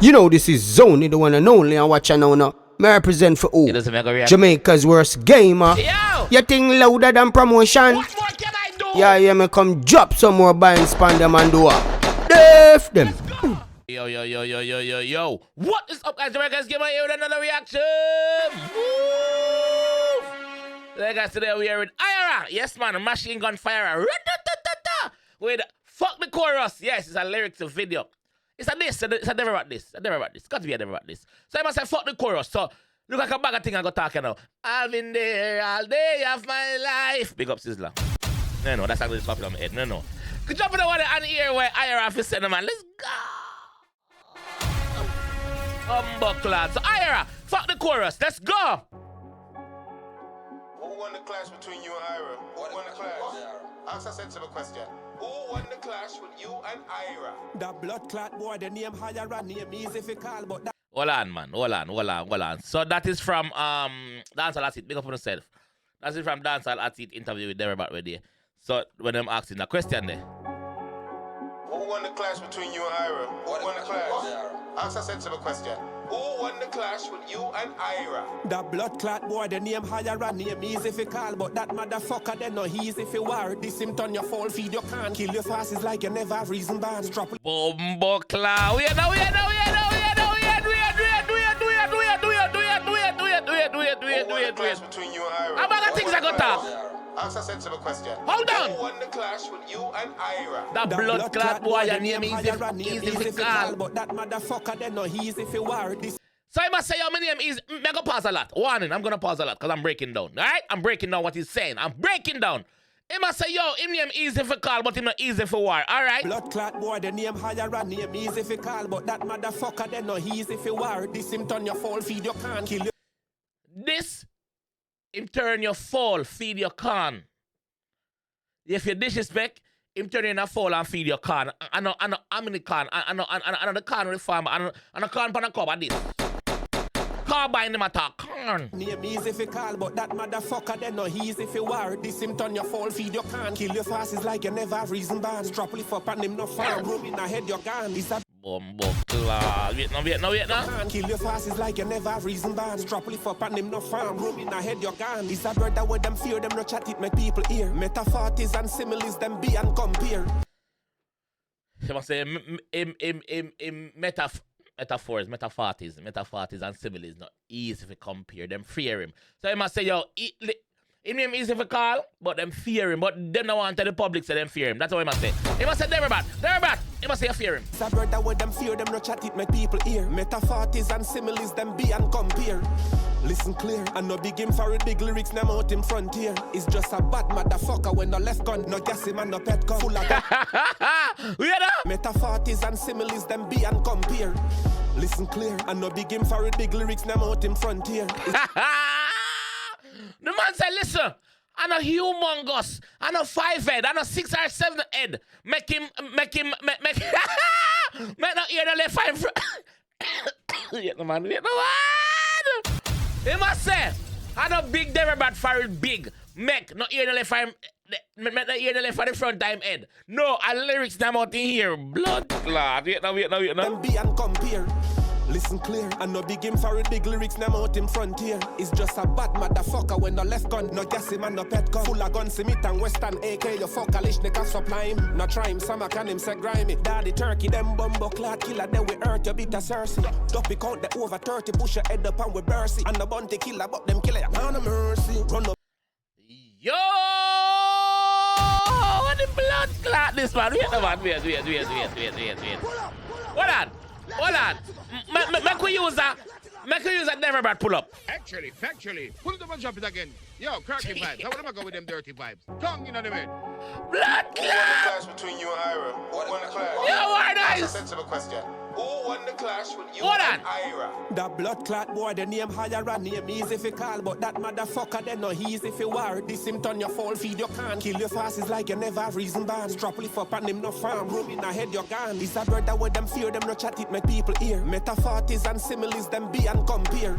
You know this is Zony, the one and only, and watch now. May I represent for who? Jamaica's worst gamer. Yo! You think louder than promotion? What more can I do? Yeah, me come drop some more buying span them and do it. Def them. Yo. What is up, guys? Jamaica's gamer here with another reaction. Woo! Like guys, today we are with Iyara. Yes, man, machine gun fire. With fuck the chorus. Yes, it's a lyrics video. It's a this, it's a Deva about this. It's got to be a Deva about this. So I must say fuck the chorus. So look like a bag of thing I got talking now. I've been there all day of my life. Big up Sizzler. No, that's actually popping on my head. No. Could jump in the water and hear where Iyara have to send man. Let's go. Lad. So Iyara, fuck the chorus. Let's go. Who won the clash between you and Iyara? Who won the clash? Ask a sensible question. Who won the clash with you and Iyara? The blood clot boy, the name Iyara, name easy if you call, but that... Hold on, man. Hold on. So that is from Dancehall At It. Big up on yourself. That's it from Dancehall At It interview with Deva right there. So when I'm asking the question there. Who won the clash between you and Iyara? Who won the clash? Ask a sensible question. Who won the clash with you and Iyara? The blood clot boy, the name Iyara, name easy if you call, but that motherfucker, they no easy if you war. This him turn your fall feed, you can't kill your fast is like you never have reason bad. Strap Bombo cloud. We know. Between you and Iyara. How about the things I got talk? Ask a sensible question. Hold on. Who won the clash with you and Iyara? The blood clot boy, your name easy if you call. But that motherfucker, they no easy if you war. This So I must say your name is, I'm going to pause a lot. Warning, I'm going to pause a lot because I'm breaking down. All right? I'm breaking down what he's saying. I'm breaking down. He must say, yo, him name easy for call, but him not easy for war. All right? Blood clot boy, the name Iyara, name easy if you call, but that motherfucker, they no easy if you war. This him turn your fall feed, you can't kill you. This, him turn your fall, feed your con. If you disrespect, him turn in a fall and feed your con. I know, I'm in the con. I know the con with the farmer. I know con pan a cover this. Carbine them attack. Name easy if you call, but that motherfucker, they no easy if you war. This him turn your fall feed, you can't kill your fast is like you never have reason bad. Strap lift up and him no farm, room in the head, you're gone. Is that Bombo class. Wait now. can't kill your fast is like you never have reason bad. Strap lift up and him no farm, room in the head, you're gone. Is a bird that with them fear, them no chat it make people hear. Metaphors and similes, them be and compare. You must say metaphors and similes not easy to compare. Them fear him. So I must say, yo, him name easy to call, but them fear him. But them don't want to tell the public say them fear him. That's what he must say. He must say Deva Bratt. He must say you fear him. It's a bird that with them fear, them no chat it make people hear. Metaphors and similes, them be and compare. Listen clear, and no big him for it, big lyrics, them out in frontier. It's just a bad motherfucker when no left gun, no gas him and no pet gun. Full of Metaphors and similes, them be and compare. Listen clear, and no big him for it, big lyrics, them out in frontier. The man said, listen, I know humongous, I know 5 head, I know 6 or 7 head. Make not hear the left hand. Wait no man. He must say, I know big Deva Bratt for it big. Make not hear the left hand. Make not hear the left for the front time head. No, I lyrics them out in here. Blood clot. Wait now. Them be and compare. Listen clear, and no big him for it, big lyrics, them out in frontier. It's just a bad motherfucker when no left gun, no gas him and no pet gun. Full of guns, Smith and Western AK, you fuck a lish, they can supply him. No try him, some can him say grimy. Daddy turkey, them bumbo clad killer, then we hurt you bitter Cersei. Duppy count the over 30, push your head up and we bursy. And the bounty killer, but them killer, man of mercy. Run up. Yo! What the blood clot this man? Wait. Hold on. Make we use a Deva Bratt pull up. Actually, factually, pull it up and drop it again. Yo, cracky vibes. How am I go with them dirty vibes? Tongue, you know what I mean? Blood Who won the clot! clash between you and Iyara? Who won the clash? Yo, why Ask a nice? sensible question. Who won the clash with you Hold and on. Iyara? The blood clot boy, the name Iyara, name easy if you call, but that motherfucker, they no easy if you war. This him turn your fall feed, you can't kill your fast is like you never have reason bad. Strap lift up and him no farm, room in the head, you're gone. It's a bird that with them fear, them no chat it make people hear. Metaphors and similes, them be and compare.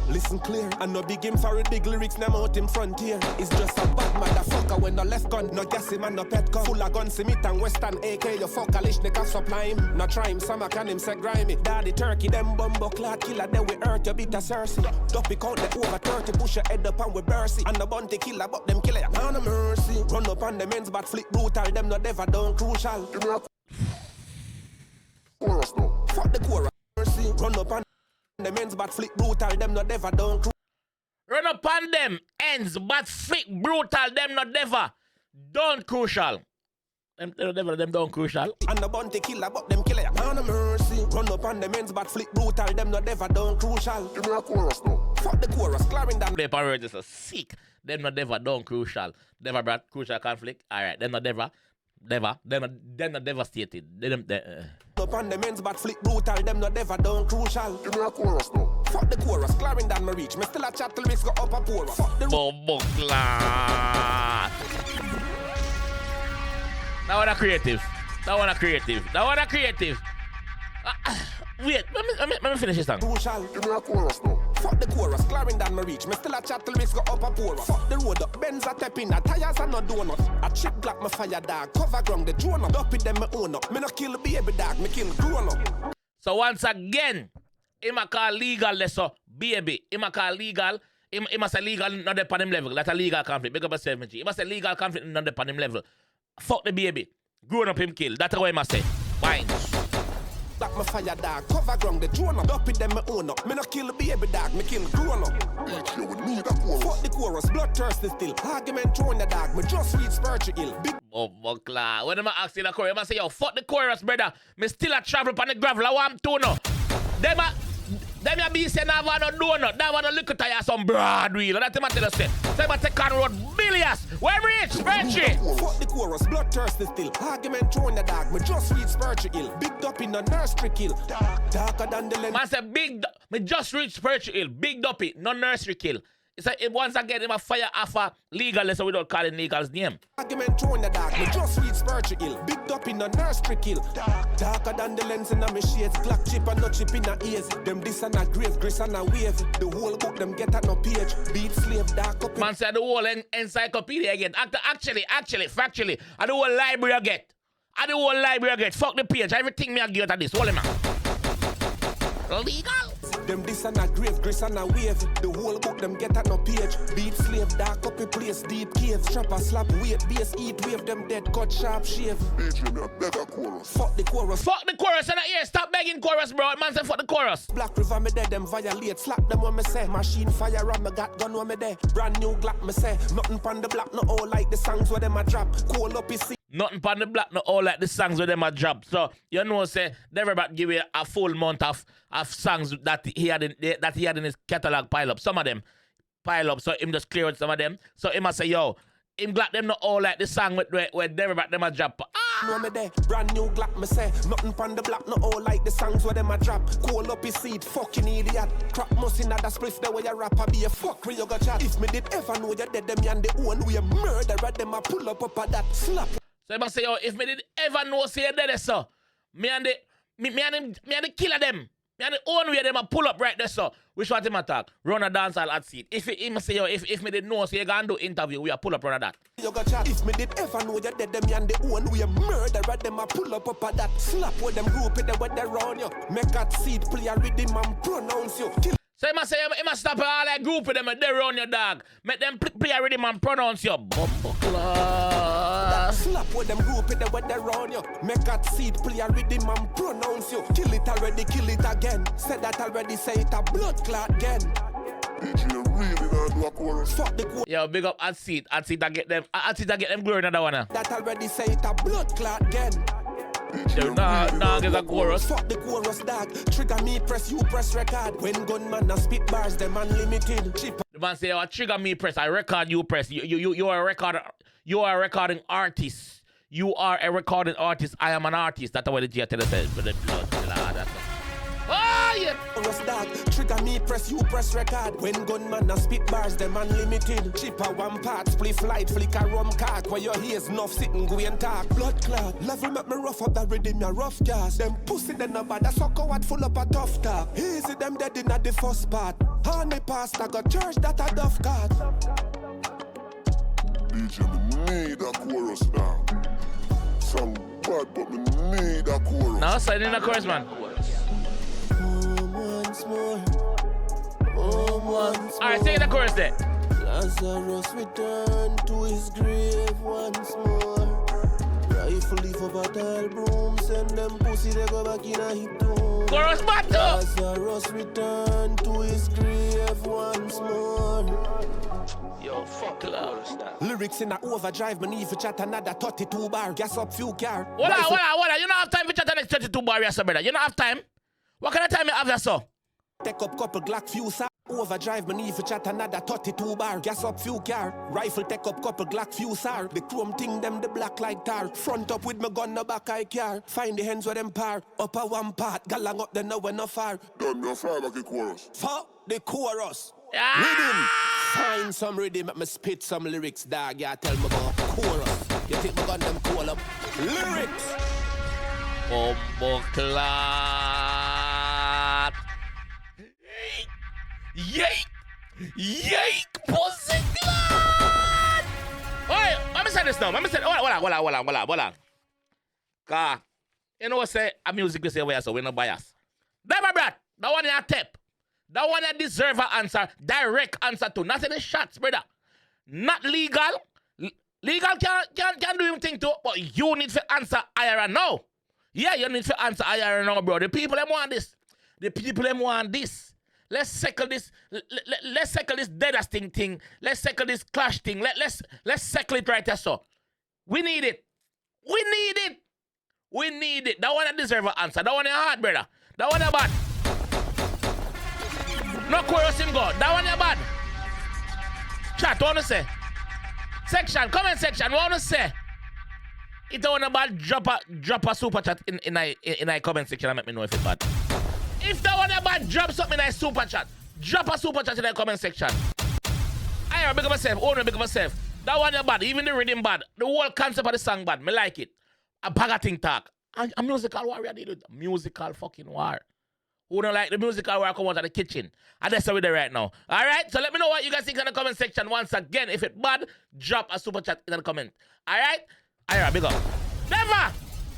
Listen clear, I no big him for a big lyrics, now I'm out in frontier. It's just a bad motherfucker when the left gun, no gas him and no pet gun. Full of guns, see meat and western AK, you fuck 𝐂𝐓𝐈𝐎𝐍 supply him. No try him, some can him say grimy. Daddy turkey, them bumbo clad killer, then we hurt you bit of Cersei. Duppy count the over 30, push your head up and we bursy. And the bounty killer, but them killer, man of mercy. Run up on the men's but flick brutal, them no never done crucial. Give me a chorus now. Fuck the chorus, mercy. Run up on the men's but flick brutal, them no never done crucial. Run up on them ends, but flick brutal, them not never done crucial. Them done crucial. And the bounty killer, but them killer, man of mercy. Run up on the men's but flick brutal, them not never done crucial. Give me a chorus now. Fuck the chorus, Clarendon. Play power just a sick. Them not never done crucial. Never brought crucial conflict. Alright, them not never. Never. Them not devastated. Up on the men's but flick brutal, them not never done crucial. Give me a chorus now. Fuck the chorus, Clarendon me reach. Me still a chat till we go up a poor. Fuck the Bobo class. That one a creative. Wait, let me finish this song. Crucial. Give me a chorus now. Fuck the chorus, Clarendon me reach. Me still a chat till we go up a poor. Fuck the road up, Benz a tapping, a tires are no donut. A chip black me fire dog, cover ground the drone up. Up it them me own up. Me no kill baby dog, me kill grown up. So once again, him a call legal so baby. Him a call legal. Him must say legal not the him level. That's a legal conflict. Big up a 70. He must say legal conflict not the him level. Fuck the baby. Grown up him kill. That's what he must say. Fine. Black my fire dog, cover ground the drone up. Up it them me own up. Me no kill baby dog, me kill grown up. Bitch, you would need a chorus. Fuck the chorus, bloodthirsty still. Argument throwing the dog, me just read spiritual ill. Big oh, class. When I'm asking the chorus, I say, yo, fuck the chorus, brother. Me still a travel on the gravel. I want to know. Them ya be saying I want no donut. That want to look at you some broad wheel. That's what I say. Say I take on road billions. Where rich, spreadsheet. Fuck the chorus, bloodthirsty still. Argument throwing the dog. Me just read spiritual ill. Big up in the nursery kill. Darker than the lens. Man say me just read spiritual ill. Big duppy, no nursery kill. It's like once again, him a fire off a legal, so we don't call it legal's name. Argument throwing the dark, me just read spiritual ill. Big up in a nursery kill. Darker than the lens in a me shades. Black chip and no chip in a ears. Them this and a grave, grace and a wave. The whole book them get at no page. Beat slave, dark up. Man said the whole encyclopedia again. Actually, factually, and the whole library I get. Fuck the page. Everything me I get at this. Hold him out. Legal. Them this and a grave, grace and a wave. The whole book them get at no page. Beat slave, dark up a place, deep cave. Trapper slap, weight, base, eat, wave. Them dead, cut, sharp, shave. Bitch, you better chorus. Fuck the chorus. Fuck the chorus in the ear. Stop begging chorus, bro. Man say fuck the chorus. Black River me dead, them violate. Slap them when me say. Machine fire and me got gun when me there. Brand new Glock me say. Nothing pan the block, no all like the songs where them a drop. Call up his Nothing pan the block, no all like the songs where them a drop. So you know say Deva Bratt give you a full month of songs that he had in his catalog pile up. Some of them pile up, so him just clear out some of them. So him must say, yo, him glad them not all like the song where Deva Bratt them a drop. No me there, brand new Glock me say. Nothing pan the block, no all like the songs where them a drop. Call up his seat, fucking idiot. Crap must in that spliff the way you rapper be a fuck where you got chat. If me did ever know you dead, them and the one we a murderer, them a pull up at that slap. So him say, yo, if me did ever know say you dead, so me and the killer them. And the own way them a pull up right there, so which one him attack? Run a dance hall at seat. If him say yo, if me did know, so you gonna do interview, we a pull up run a that. You got chat. If me did ever know you dead, them and the own we a murderer, them a pull up at that. Slap with them group in the way they run you. Make that seed play a rhythm and pronounce you. Kill. So he must stop all that group with them and they run your dog. Make them play a rhythm and pronounce your bumbo class. Slap with them group in the way they run you. Make that seed play a rhythm and pronounce you. Kill it already, kill it again. Said that already, say it a blood clot again. Bitch, you really not do a chorus. Fuck the chorus. Yo, big up at seat I get them glory another one. That already say it a blood clot again. Nah, there's a chorus. Fuck the chorus, dog. Trigger me, press you, press record. When gunman a spit bars, them unlimited. Cheap. The man say, oh, trigger me, press. I record, you press. You are a recorder. You are a recording artist. You are a recording artist. I am an artist. That's what the G tell us. Oh, yeah. Chorus dog, trigger me, press you, press record. When gunman a spit bars, them unlimited. Chipper one part, split flight, flicker rum cock. Where your ears enough sitting, go and talk. Blood clot, level make me rough up that rhythm, ya rough gas. Them pussy, them no bad, that sucker what full up a tough talk. Easy, them dead in the first part. Honey pastor, got church that a duff card. DJ, me need a chorus now. Some bad, but me need a chorus. Now, sign in a chorus, man. Once more. Once Alright, sing the chorus there. Lazarus returned to his grave once more. Rifle leave up a tall broom, send them pussy, they go back in a hit tomb. Chorus battle. Lazarus returned to his grave once more. Yo, fuck love. Lyrics in a overdrive, me need to chat another 32 bar. Gas up few car. Hold on. You don't have time for chat the next 32 bar, yes, brother. You don't have time. What kind of time you have that, so? Take up couple Glock few sir. Overdrive, me need to chat another 32 bar. Gas up few car. Rifle take up couple Glock few sir. The chrome thing them the black like tar. Front up with me gun no back I car. Find the hands where them par. Upper one part. Galang up the nowhere no far. Done me a fire back the chorus. Fuck the chorus. Ah! Rhythm. Find some rhythm, make me spit some lyrics, dog. Yeah, tell me about chorus. You think me gun them call up lyrics? Bomboclat. Yay! Pussy clat! Alright, let me say this now. Hold on. Cause, you know what say, a music we say where so we're not biased. Deva, Bratt, that one you tap. That one you deserve an answer, direct answer to. Not any shots, brother. Not legal. Legal can do anything too, but you need to answer Iyara now. Yeah, you need to answer Iyara now, bro. The people them want this. Let's settle this. Let's settle this deadasting thing. Let's settle this clash thing. Let's settle it right there, so. We need it. That one deserve an answer. That one is hard, brother. That one is bad. No chorus him go. That one is bad. Chat, what wanna say? Section, comment section, what wanna say? If that one is bad, drop a super chat in a comment section and let me know if it's bad. If that one is bad, drop something in a super chat. Drop a super chat in the comment section. I big up myself, big up myself. That one is bad, even the rhythm bad. The whole concept of the song bad. Me like it. A bag of thing talk. A musical war we are dealing with. A musical fucking war. Who don't like the musical war come out of the kitchen? And that's how we're there right now. Alright? So let me know what you guys think in the comment section once again. If it's bad, drop a super chat in the comment. Alright? Iyara, big up. Deva!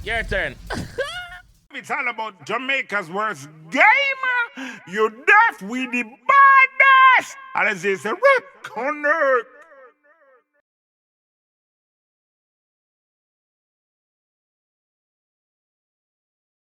Your turn. It's all about Jamaica's worst gamer. You deaf with the baddest. And as they say, rock on earth.